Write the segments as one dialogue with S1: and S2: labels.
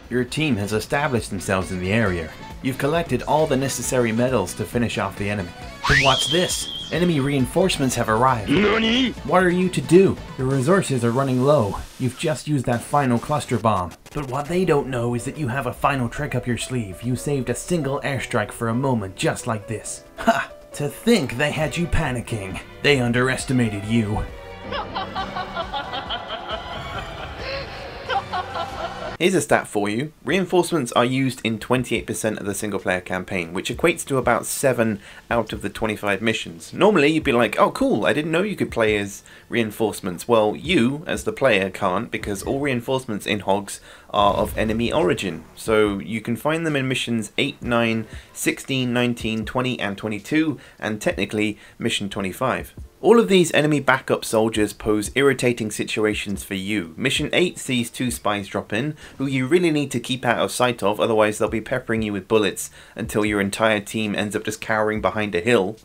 S1: Your team has established themselves in the area. You've collected all the necessary medals to finish off the enemy. But watch this! Enemy reinforcements have arrived. NANI? What are you to do? Your resources are running low. You've just used that final cluster bomb. But what they don't know is that you have a final trick up your sleeve. You saved a single airstrike for a moment just like this. Ha! To think they had you panicking. They underestimated you. Here's a stat for you. Reinforcements are used in 28% of the single player campaign, which equates to about 7 out of the 25 missions. Normally you'd be like, oh cool, I didn't know you could play as reinforcements. Well, you, as the player, can't, because all reinforcements in Hogs are of enemy origin. So you can find them in missions 8, 9, 16, 19, 20 and 22, and technically mission 25. All of these enemy backup soldiers pose irritating situations for you. Mission 8 sees 2 spies drop in, who you really need to keep out of sight of, otherwise they'll be peppering you with bullets until your entire team ends up just cowering behind a hill.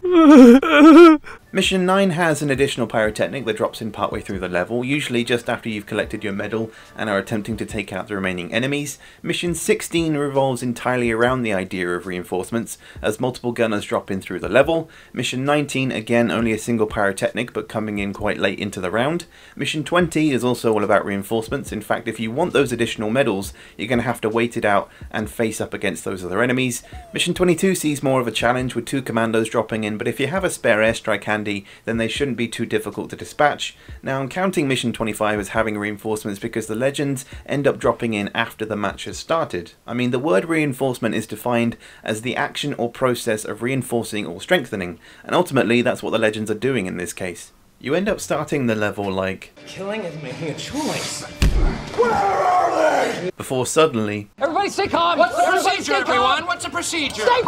S1: Mission 9 has an additional pyrotechnic that drops in partway through the level, usually just after you've collected your medal and are attempting to take out the remaining enemies. Mission 16 revolves entirely around the idea of reinforcements, as multiple gunners drop in through the level. Mission 19, again only a single pyrotechnic, but coming in quite late into the round. Mission 20 is also all about reinforcements. In fact, if you want those additional medals, you're going to have to wait it out and face up against those other enemies. Mission 22 sees more of a challenge with 2 commandos dropping in, but if you have a spare airstrike handy, then they shouldn't be too difficult to dispatch. Now I'm counting Mission 25 as having reinforcements because the legends end up dropping in after the match has started. I mean, the word reinforcement is defined as the action or process of reinforcing or strengthening, and ultimately that's what the legends are doing in this case. You end up starting the level like, killing is making a choice. Where are they? Before suddenly, everybody stay calm! What's the procedure, everyone? What's the procedure? Stay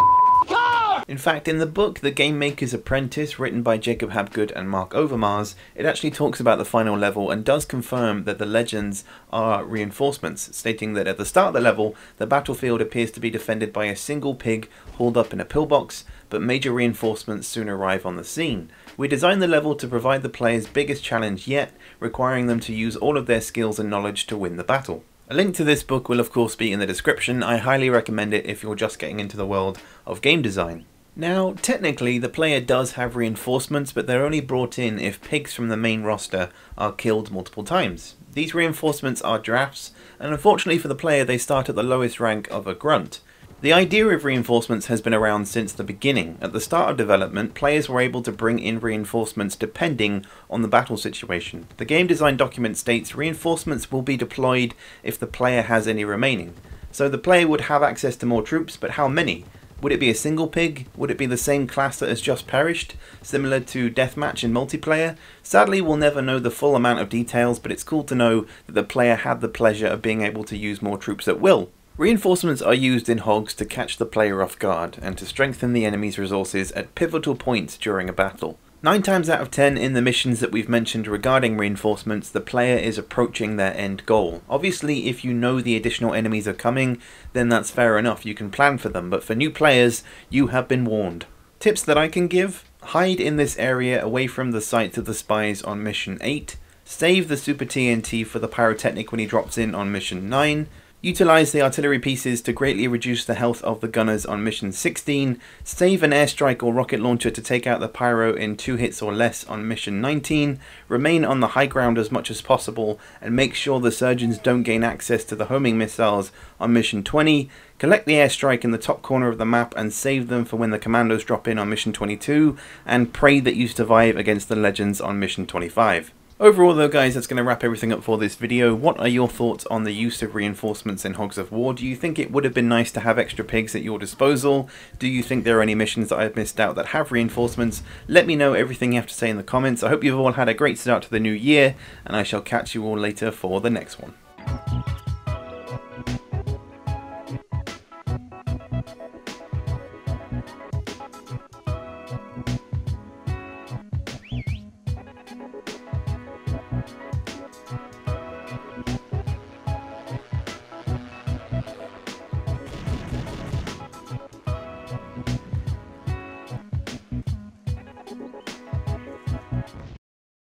S1: calm! In fact, in the book The Game Maker's Apprentice, written by Jacob Habgood and Mark Overmars, it actually talks about the final level and does confirm that the legends are reinforcements, stating that at the start of the level, the battlefield appears to be defended by a single pig hauled up in a pillbox, but major reinforcements soon arrive on the scene. We designed the level to provide the player's biggest challenge yet, requiring them to use all of their skills and knowledge to win the battle. A link to this book will of course be in the description. I highly recommend it if you're just getting into the world of game design. Now, technically the player does have reinforcements, but they're only brought in if pigs from the main roster are killed multiple times. These reinforcements are drafts, and unfortunately for the player they start at the lowest rank of a grunt. The idea of reinforcements has been around since the beginning. At the start of development, players were able to bring in reinforcements depending on the battle situation. The game design document states reinforcements will be deployed if the player has any remaining. So the player would have access to more troops, but how many? Would it be a single pig? Would it be the same class that has just perished, similar to deathmatch in multiplayer? Sadly, we'll never know the full amount of details, but it's cool to know that the player had the pleasure of being able to use more troops at will. Reinforcements are used in Hogs to catch the player off guard and to strengthen the enemy's resources at pivotal points during a battle. 9 times out of 10 in the missions that we've mentioned regarding reinforcements, the player is approaching their end goal. Obviously, if you know the additional enemies are coming, then that's fair enough, you can plan for them, but for new players, you have been warned. Tips that I can give: hide in this area away from the sights of the spies on mission 8, save the super TNT for the pyrotechnic when he drops in on mission 9, utilize the artillery pieces to greatly reduce the health of the gunners on mission 16, save an airstrike or rocket launcher to take out the pyro in 2 hits or less on mission 19, remain on the high ground as much as possible and make sure the surgeons don't gain access to the homing missiles on mission 20, collect the airstrike in the top corner of the map and save them for when the commandos drop in on mission 22, and pray that you survive against the legends on mission 25. Overall though guys, that's going to wrap everything up for this video. What are your thoughts on the use of reinforcements in Hogs of War? Do you think it would have been nice to have extra pigs at your disposal? Do you think there are any missions that I've missed out that have reinforcements? Let me know everything you have to say in the comments. I hope you've all had a great start to the new year, and I shall catch you all later for the next one.